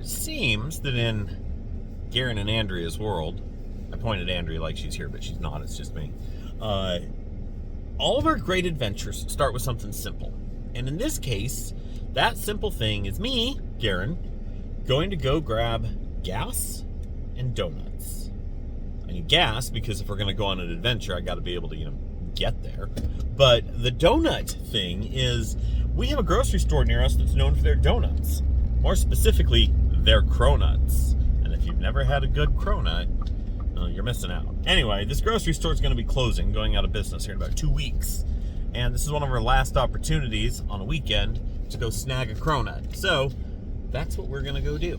It seems that in Garen and Andrea's world, I pointed at Andrea like she's here, but she's not, it's just me. All of our great adventures start with something simple. And in this case, that simple thing is me, Garen, going to go grab gas and donuts. I need gas because if we're going to go on an adventure, I got to be able to, get there. But the donut thing is, we have a grocery store near us that's known for their donuts. More specifically, their cronuts. And if you've never had a good cronut, you're missing out. Anyway, this grocery store is going to be closing, going out of business here in about 2 weeks. And this is one of our last opportunities on a weekend to go snag a cronut. So that's what we're going to go do.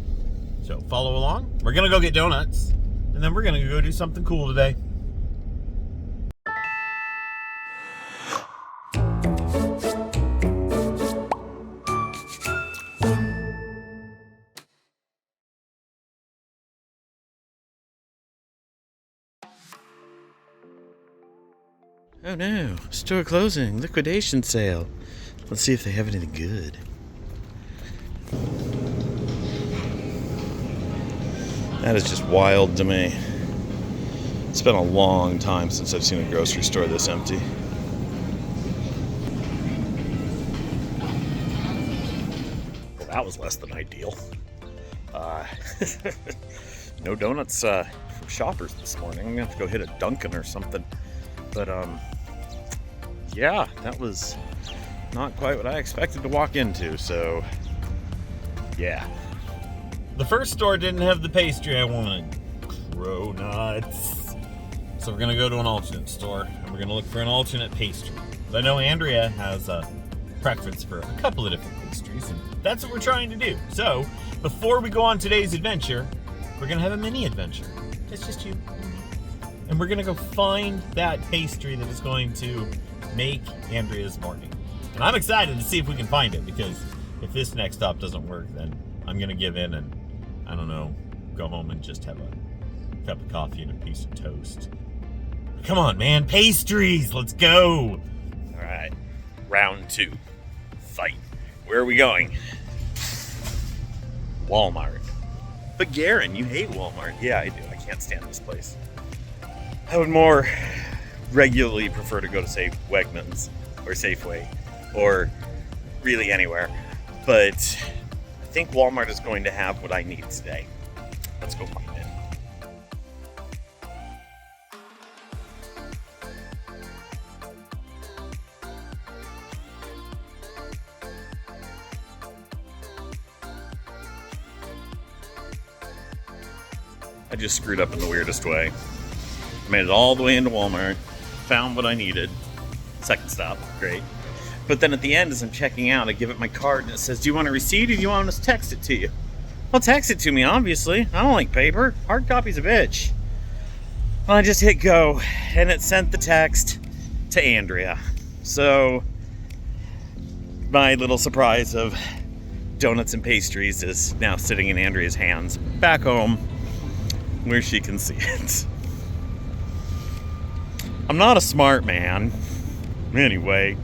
So follow along. We're going to go get donuts. And then we're going to go do something cool today. Oh no, store closing, liquidation sale. Let's see if they have anything good. That is just wild to me. It's been a long time since I've seen a grocery store this empty. Well, that was less than ideal. No donuts for shoppers this morning. I'm gonna have to go hit a Dunkin' or something. But, yeah, that was not quite what I expected to walk into, so, yeah. The first store didn't have the pastry I wanted. Cronuts. So we're gonna go to an alternate store, and we're gonna look for an alternate pastry. I know Andrea has a preference for a couple of different pastries, and that's what we're trying to do. So, before we go on today's adventure, we're gonna have a mini adventure. It's just you. And we're gonna go find that pastry that is going to make Andrea's morning. And I'm excited to see if we can find it, because if this next stop doesn't work, then I'm gonna give in and, I don't know, go home and just have a cup of coffee and a piece of toast. Come on, man, pastries, let's go. All right, round 2, fight. Where are we going? Walmart. But Garen, you hate Walmart. Yeah, I do, I can't stand this place. I would more regularly prefer to go to, say, Wegmans or Safeway or really anywhere. But I think Walmart is going to have what I need today. Let's go find it. I just screwed up in the weirdest way. Made it all the way into Walmart, found what I needed. Second stop, great. But then at the end, as I'm checking out, I give it my card and it says, do you want a receipt or do you want us to text it to you? Well, text it to me, obviously. I don't like paper. Hard copy's a bitch. Well, I just hit go and it sent the text to Andrea. So my little surprise of donuts and pastries is now sitting in Andrea's hands back home where she can see it. I'm not a smart man. Anyway.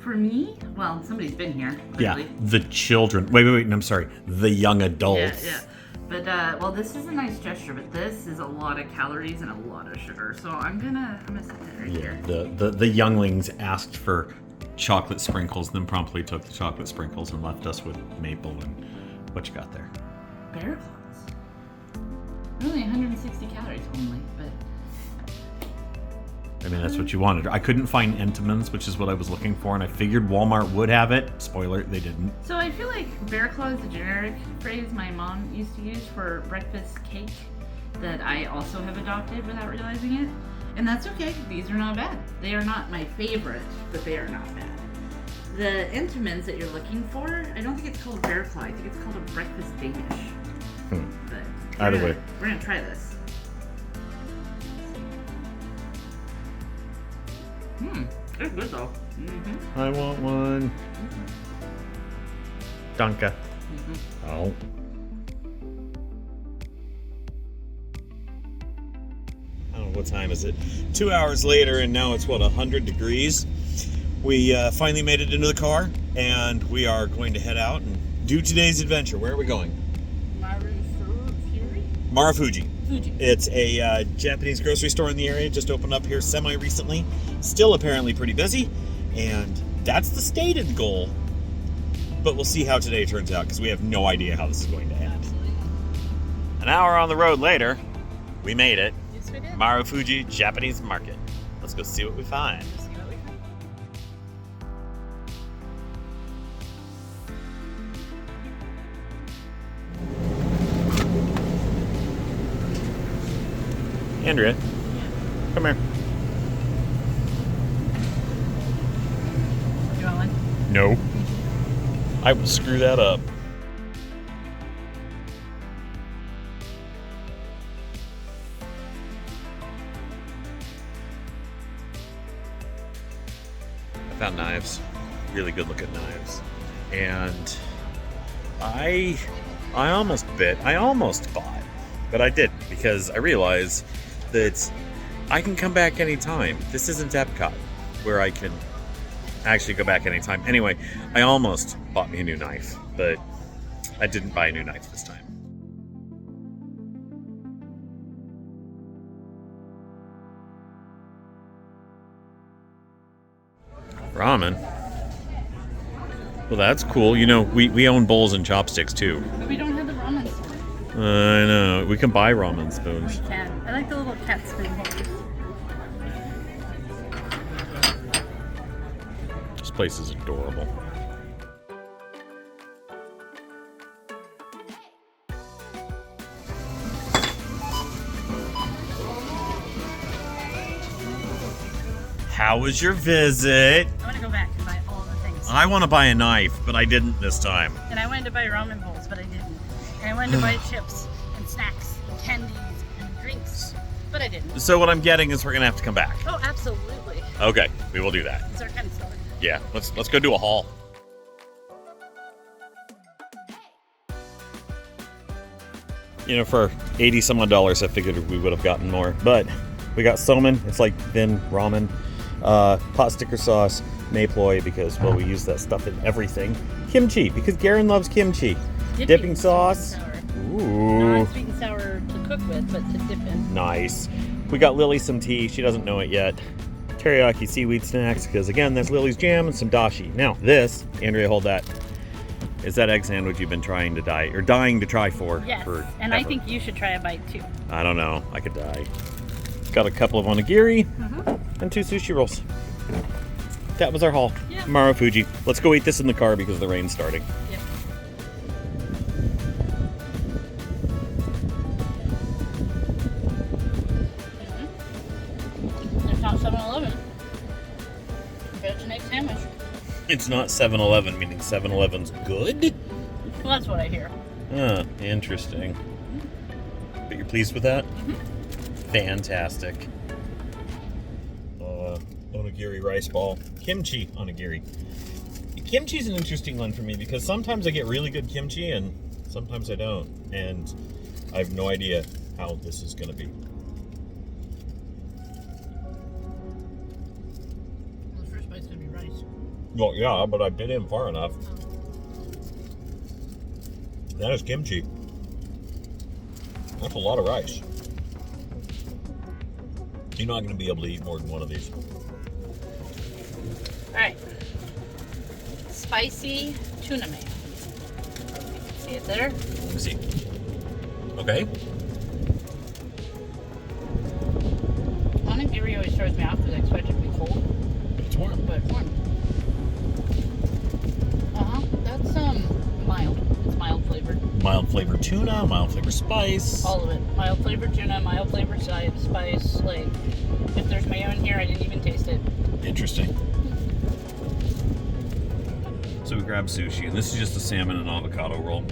For me? Well, somebody's been here. Clearly. Yeah, the children. Wait, I'm sorry. The young adults. Yeah. But, well, this is a nice gesture, but this is a lot of calories and a lot of sugar. So I'm gonna set that right here. The younglings asked for chocolate sprinkles, then promptly took the chocolate sprinkles and left us with maple and what you got there? Bear claws. Really 160 calories only, but... I mean, that's what you wanted. I couldn't find Entenmann's, which is what I was looking for, and I figured Walmart would have it. Spoiler, they didn't. So I feel like bear claw is a generic phrase my mom used to use for breakfast cake that I also have adopted without realizing it. And that's okay. These are not bad. They are not my favorite, but they are not bad. The Entenmann's that you're looking for, I don't think it's called bear claw. I think it's called a breakfast Danish. But either way, we're gonna try this. It's good though. Mm-hmm. I want one. Danke. Oh. I don't know, what time is it? 2 hours later, and now it's 100 degrees. We finally made it into the car, and we are going to head out and do today's adventure. Where are we going? Maru Fuji? Maru Fuji. Fuji. It's a Japanese grocery store in the area. Just opened up here semi-recently. Still apparently pretty busy. And that's the stated goal. But we'll see how today turns out because we have no idea how this is going to end. Absolutely. An hour on the road later, we made it. Yes, we did. Maru Fuji Japanese Market. Let's go see what we find. See what we find. Andrea, come here. You want one? No. I will screw that up. I found knives. Really good looking knives. And I almost bought, but I didn't because I realized that I can come back anytime. This isn't Epcot where I can actually go back anytime. Anyway, I almost bought me a new knife, but I didn't buy a new knife this time. Ramen. Well, that's cool. You know, we own bowls and chopsticks too. But we don't have the ramen spoon. I know. We can buy ramen spoons. We can. I like the little cat spoon holders. This place is adorable. How was your visit? I want to go back and buy all the things. I want to buy a knife, but I didn't this time. And I wanted to buy ramen bowls, but I didn't. And I wanted to buy chips and snacks and candies and drinks, but I didn't. So what I'm getting is we're gonna have to come back. Oh, absolutely. Okay, we will do that. It's our kind of store. Yeah, let's go do a haul. You know, for 80 some odd dollars, I figured we would have gotten more, but we got somen. It's like thin ramen, pot sticker sauce, mayploy because well we use that stuff in everything. Kimchi because Garen loves kimchi. Dipping sauce. Sweet and sour. Ooh, Not sweet and sour to cook with, but to dip in. nice. We got Lily some tea. She doesn't know it yet. Teriyaki seaweed snacks because again that's Lily's jam and some dashi. Now this, Andrea, hold that. Is that egg sandwich you've been dying to try for? Yes, forever. and I think you should try a bite too. I don't know. I could die. Got a couple of onigiri and 2 sushi rolls. That was our haul. Yeah. Maru Fuji. Let's go eat this in the car because the rain's starting. Yep. It's not 7-Eleven. But it's an egg sandwich. It's not 7-Eleven, meaning 7-Eleven's good? Well, that's what I hear. Huh, interesting. But you're pleased with that? Fantastic. Onigiri rice ball. Kimchi onigiri. Kimchi's an interesting one for me because sometimes I get really good kimchi and sometimes I don't. And I have no idea how this is going to be. Well, the first bite's gonna be rice. Well, yeah, but I bit in far enough. That is kimchi. That's a lot of rice. You're not going to be able to eat more than one of these. Alright. Spicy tuna mayo. See it there? Let me see. Okay. Onigiri always throws me off because I expect it to be cold, It's warm. but it's warm. That's mild. It's mild flavored. Mild flavored tuna, mild flavored spice. All of it. Mild flavored tuna, mild flavored spice. Like, if there's mayo in here, I didn't even taste it. Interesting. So we grabbed sushi, and this is just a salmon and avocado roll.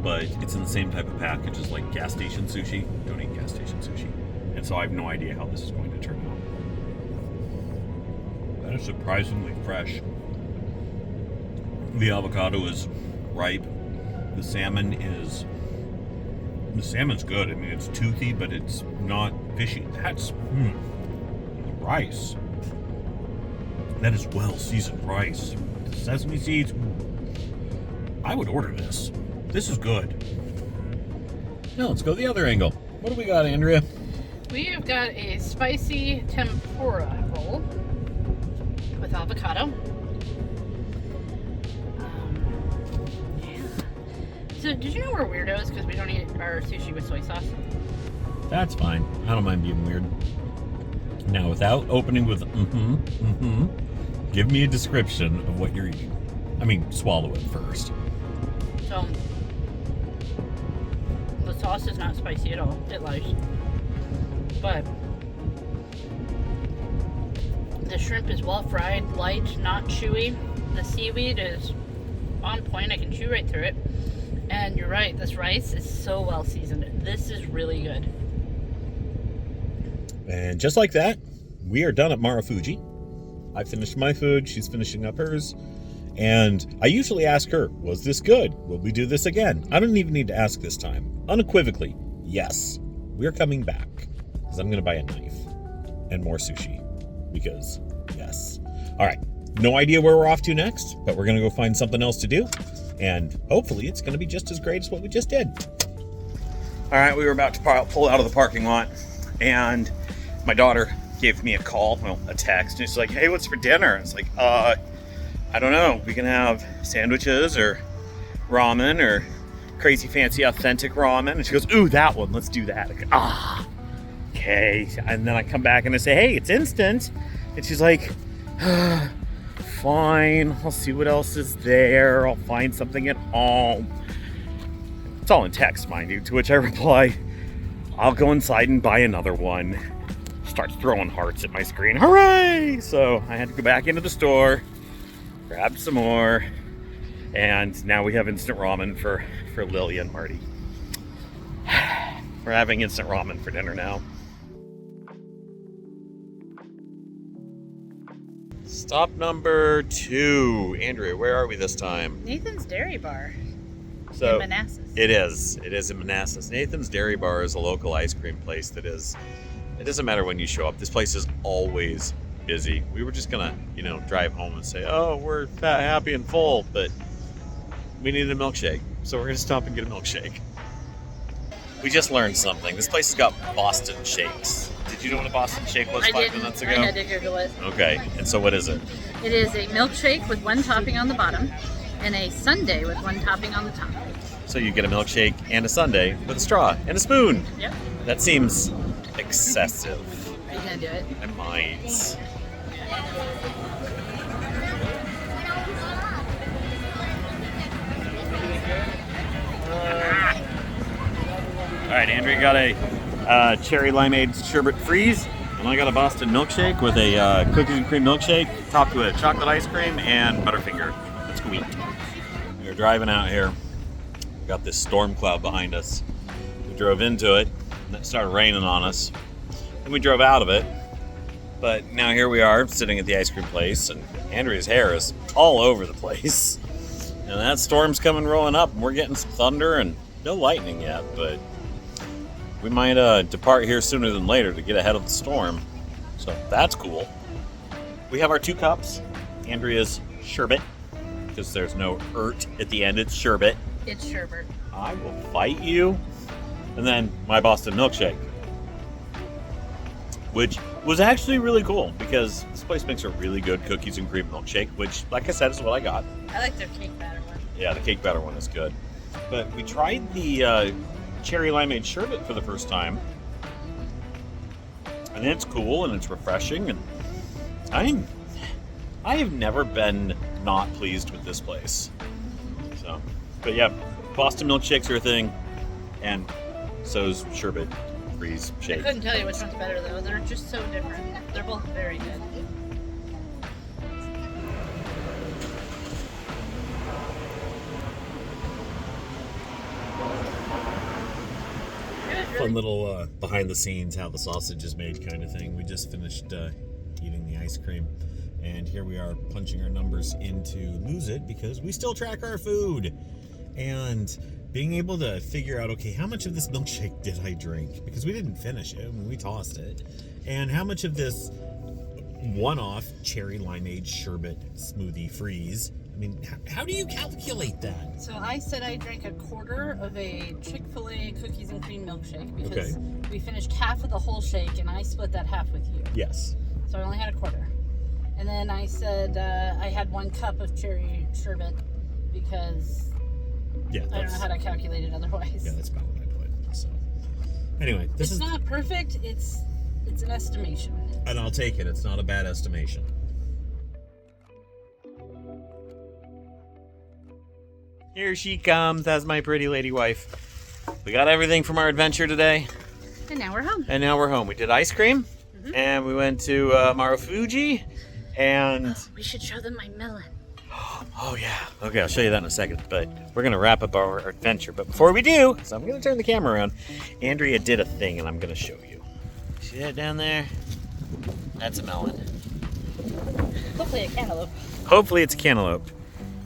But it's in the same type of package as like gas station sushi. Don't eat gas station sushi. And so I have no idea how this is going to turn out. That is surprisingly fresh. The avocado is ripe. The salmon's good. I mean, it's toothy, but it's not fishy. That's the rice. That is well seasoned rice. The sesame seeds. I would order this. This is good. Now let's go the other angle. What do we got, Andrea? We have got a spicy tempura roll with avocado. Yeah. So did you know we're weirdos because we don't eat our sushi with soy sauce? That's fine. I don't mind being weird. Now, without opening with give me a description of what you're eating. I mean, swallow it first. So, the sauce is not spicy at all. It lies. But the shrimp is well fried, light, not chewy. The seaweed is on point. I can chew right through it. And you're right, this rice is so well seasoned. This is really good. And just like that, we are done at Maru Fuji. I finished my food. She's finishing up hers. And I usually ask her, was this good? Will we do this again? I don't even need to ask this time. Unequivocally, yes. We're coming back. Because I'm going to buy a knife. And more sushi. Because, yes. All right. No idea where we're off to next. But we're going to go find something else to do. And hopefully it's going to be just as great as what we just did. All right. We were about to pull out of the parking lot. And my daughter gave me a call, well, a text, and she's like, hey, what's for dinner? And it's like, I don't know. We can have sandwiches or ramen or crazy fancy authentic ramen. And she goes, ooh, that one. Let's do that. I go, okay. And then I come back and I say, hey, it's instant. And she's like, fine. I'll see what else is there. I'll find something at home. It's all in text, mind you, to which I reply, I'll go inside and buy another one. Starts throwing hearts at my screen. Hooray! So I had to go back into the store, grab some more, and now we have instant ramen for Lily and Marty. We're having instant ramen for dinner now. Stop number 2. Andrea, where are we this time? Nathan's Dairy Bar So in Manassas. It is in Manassas. Nathan's Dairy Bar is a local ice cream place that is, it doesn't matter when you show up. This place is always busy. We were just gonna, drive home and say, oh, we're fat, happy, and full, but we needed a milkshake. So we're gonna stop and get a milkshake. We just learned something. This place has got Boston shakes. Did you know what a Boston shake was 5 minutes ago? I had to Google it. Okay, and so what is it? It is a milkshake with one topping on the bottom and a sundae with one topping on the top. So you get a milkshake and a sundae with a straw and a spoon. Yep. That seems excessive. Are you gonna do it? I might. All right, Andrea got a cherry limeade sherbet freeze, and I got a Boston milkshake with a cookies and cream milkshake topped with chocolate ice cream and Butterfinger. Let's go eat. We're driving out here. We got this storm cloud behind us. We drove into it, and it started raining on us. Then we drove out of it. But now here we are, sitting at the ice cream place, and Andrea's hair is all over the place. And that storm's coming rolling up, and we're getting some thunder, and no lightning yet, but we might depart here sooner than later to get ahead of the storm. So that's cool. We have our 2 cups. Andrea's sherbet, because there's no ert at the end, it's sherbet. It's sherbet. I will fight you. And then my Boston milkshake, which was actually really cool because this place makes a really good cookies and cream milkshake, which, like I said, is what I got. I like their cake batter one. Yeah, the cake batter one is good. But we tried the cherry limeade sherbet for the first time, and it's cool and it's refreshing, and I have never been not pleased with this place. So, but yeah, Boston milkshakes are a thing, and so's sherbet freeze shake. I couldn't tell you which one's better though. They're just so different. They're both very good. Fun little behind the scenes how the sausage is made kind of thing. We just finished eating the ice cream, and here we are punching our numbers into Lose It because we still track our food, and being able to figure out, okay, how much of this milkshake did I drink, because we didn't finish it when we tossed it, and how much of this one-off cherry limeade sherbet smoothie freeze I mean, how do you calculate that? So I said I drank a quarter of a Chick-fil-A cookies and cream milkshake because we finished half of the whole shake and I split that half with you. Yes. So I only had a quarter. And then I said I had 1 cup of cherry sherbet because I don't know how to calculate it otherwise. Yeah, that's about what I put. So anyway, It's not perfect. It's an estimation. And I'll take it. It's not a bad estimation. Here she comes. That's my pretty lady wife. We got everything from our adventure today. And now we're home. And now we're home. We did ice cream. And we went to Maru Fuji. And we should show them my melon. oh yeah. Okay, I'll show you that in a second. But we're going to wrap up our adventure. But before we do, so I'm going to turn the camera around. Andrea did a thing and I'm going to show you. See that down there? That's a melon. Hopefully a cantaloupe. Hopefully it's a cantaloupe.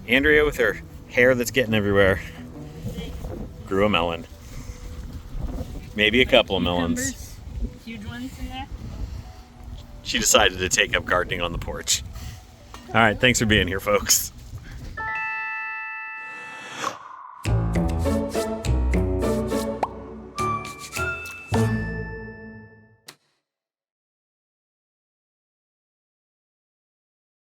Andrea with her hair that's getting everywhere grew a melon. Maybe a couple of melons. Huge ones in there. She decided to take up gardening on the porch. All right, thanks for being here, folks.